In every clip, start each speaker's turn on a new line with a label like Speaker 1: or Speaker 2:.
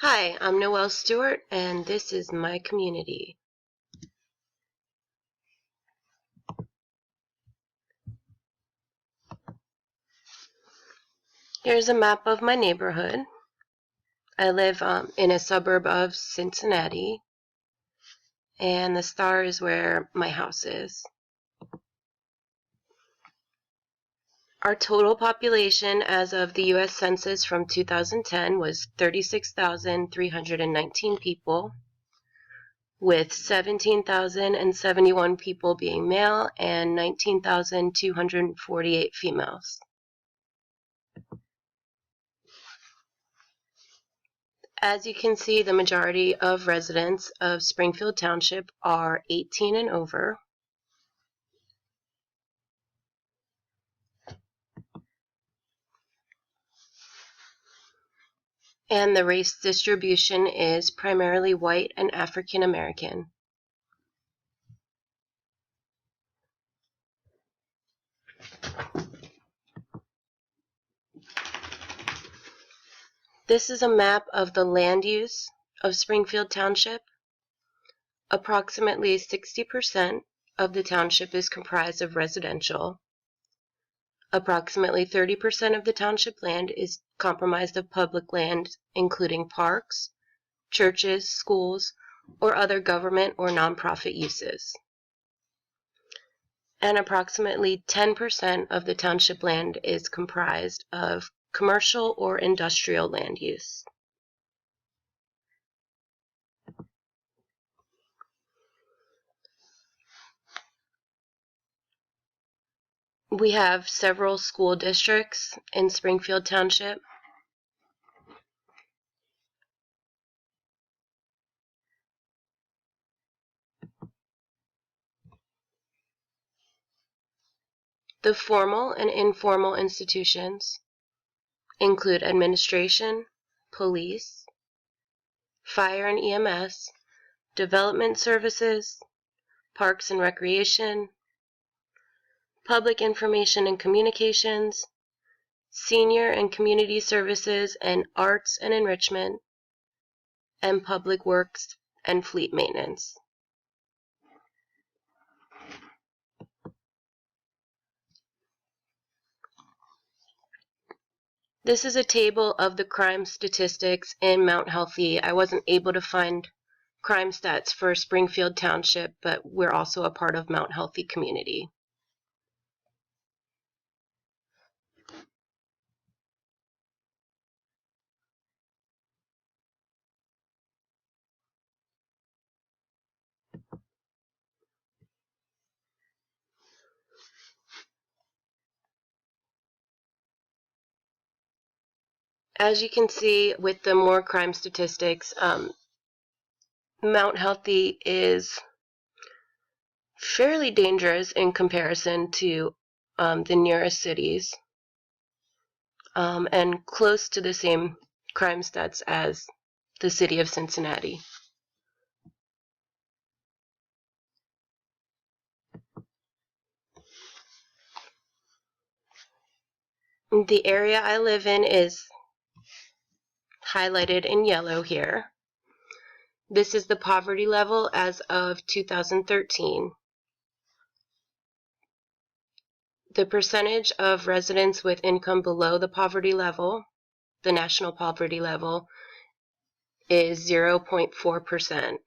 Speaker 1: Hi, I'm Noelle Stewart, and this is my community. Here's a map of my neighborhood. I live in a suburb of Cincinnati, and the star is where my house is. Our total population as of the U.S. Census from 2010 was 36,319 people, with 17,071 people being male and 19,248 females. As you can see, the majority of residents of Springfield Township are 18 and over. And the race distribution is primarily white and African American. This is a map of the land use of Springfield Township. Approximately 60% of the township is comprised of residential. Approximately 30% of the township land is comprised of public land, including parks, churches, schools, or other government or nonprofit uses. And approximately 10% of the township land is comprised of commercial or industrial land use. We have several school districts in Springfield Township. The formal and informal institutions include administration, police, fire and EMS, development services, parks and recreation, public information and communications, senior and community services and arts and enrichment, and public works and fleet maintenance. This is a table of the crime statistics in Mount Healthy. I wasn't able to find crime stats for Springfield Township, but we're also a part of Mount Healthy community. As you can see with the more crime statistics, Mount Healthy is fairly dangerous in comparison to the nearest cities, and close to the same crime stats as the city of Cincinnati. The area I live in is highlighted in yellow here. This is the poverty level as of 2013. The percentage of residents with income below the poverty level, the national poverty level, is 0.4%.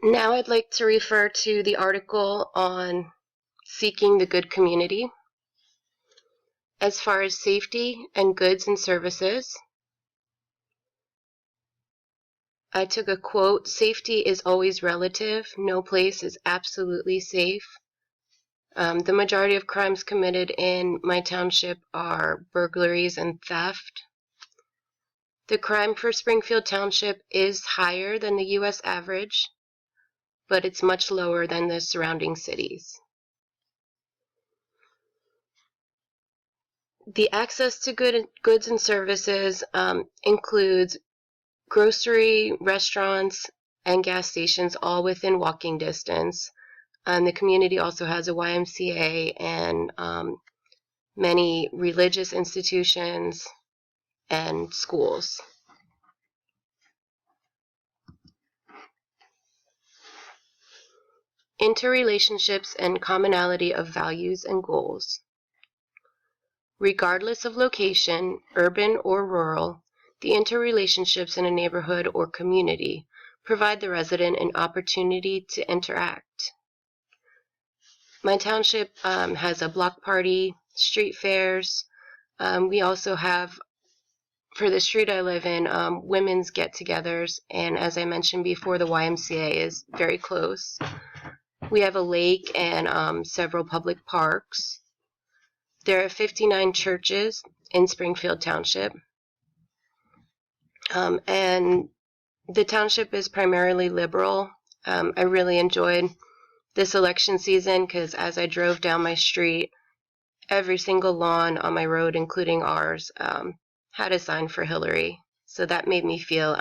Speaker 1: Now I'd like to refer to the article on seeking the good community. As far as safety and goods and services, I took a quote, "Safety is always relative. No place is absolutely safe." The majority of crimes committed in my township are burglaries and theft. The crime for Springfield Township is higher than the U.S. average, but it's much lower than the surrounding cities. The access to goods and services includes grocery, restaurants, and gas stations all within walking distance. And the community also has a YMCA and many religious institutions and schools. Interrelationships and commonality of values and goals. Regardless of location, urban or rural, the interrelationships in a neighborhood or community provide the resident an opportunity to interact. My township has a block party, street fairs. We also have, for the street I live in, women's get-togethers, and as I mentioned before, the YMCA is very close. We have a lake and several public parks. There are 59 churches in Springfield Township, and the township is primarily liberal. I really enjoyed this election season because as I drove down my street, every single lawn on my road, including ours, had a sign for Hillary. So that made me feel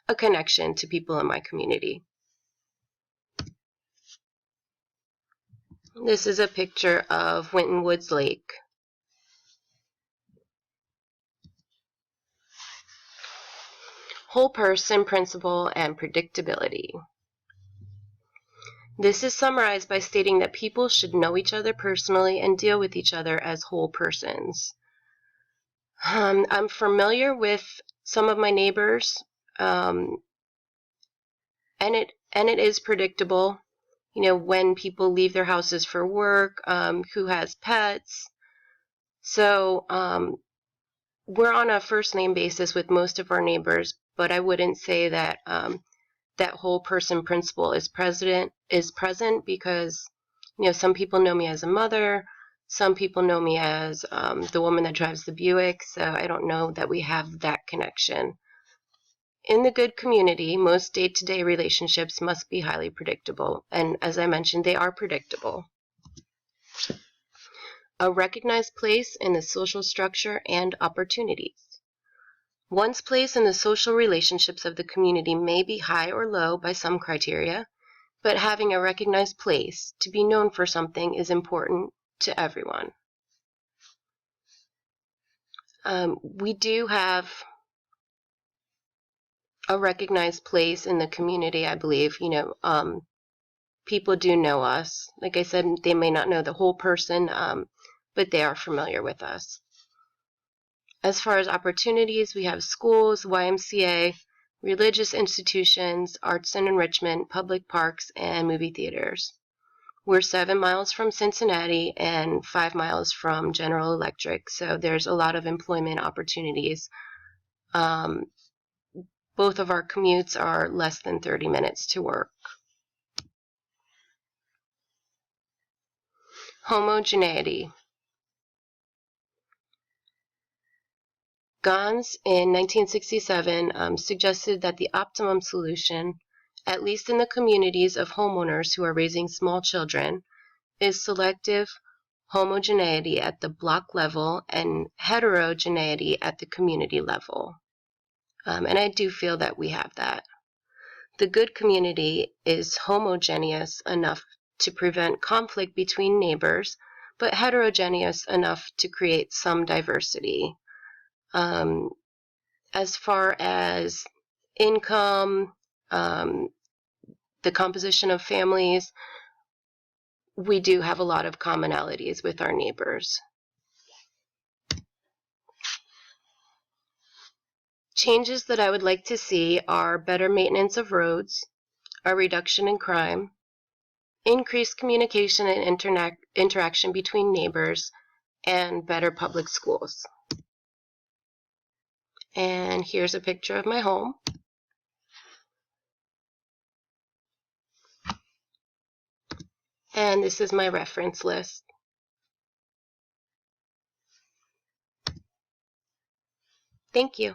Speaker 1: a connection to people in my community. This is a picture of Winton Woods Lake. Whole person principle and predictability. This is summarized by stating that people should know each other personally and deal with each other as whole persons. I'm familiar with some of my neighbors, and it is predictable. You know, when people leave their houses for work, who has pets. So we're on a first name basis with most of our neighbors, but I wouldn't say that that whole person principle is present because, you know, some people know me as a mother, some people know me as the woman that drives the Buick, so I don't know that we have that connection. In the good community, most day-to-day relationships must be highly predictable, and as I mentioned, they are predictable. A recognized place in the social structure and opportunities. One's place in the social relationships of the community may be high or low by some criteria, but having a recognized place to be known for something is important to everyone. We do have a recognized place in the community, I believe. You know, people do know us. Like I said, they may not know the whole person, but they are familiar with us. As far as opportunities, we have schools, YMCA, religious institutions, arts and enrichment, public parks, and movie theaters. We're 7 miles from Cincinnati and 5 miles from General Electric, so there's a lot of employment opportunities. Both of our commutes are less than 30 minutes to work. Homogeneity. Gans in 1967 suggested that the optimum solution, at least in the communities of homeowners who are raising small children, is selective homogeneity at the block level and heterogeneity at the community level. And I do feel that we have that. The good community is homogeneous enough to prevent conflict between neighbors, but heterogeneous enough to create some diversity. As far as income, the composition of families, we do have a lot of commonalities with our neighbors. Changes that I would like to see are better maintenance of roads, a reduction in crime, increased communication and interaction between neighbors, and better public schools. And here's a picture of my home. And this is my reference list. Thank you.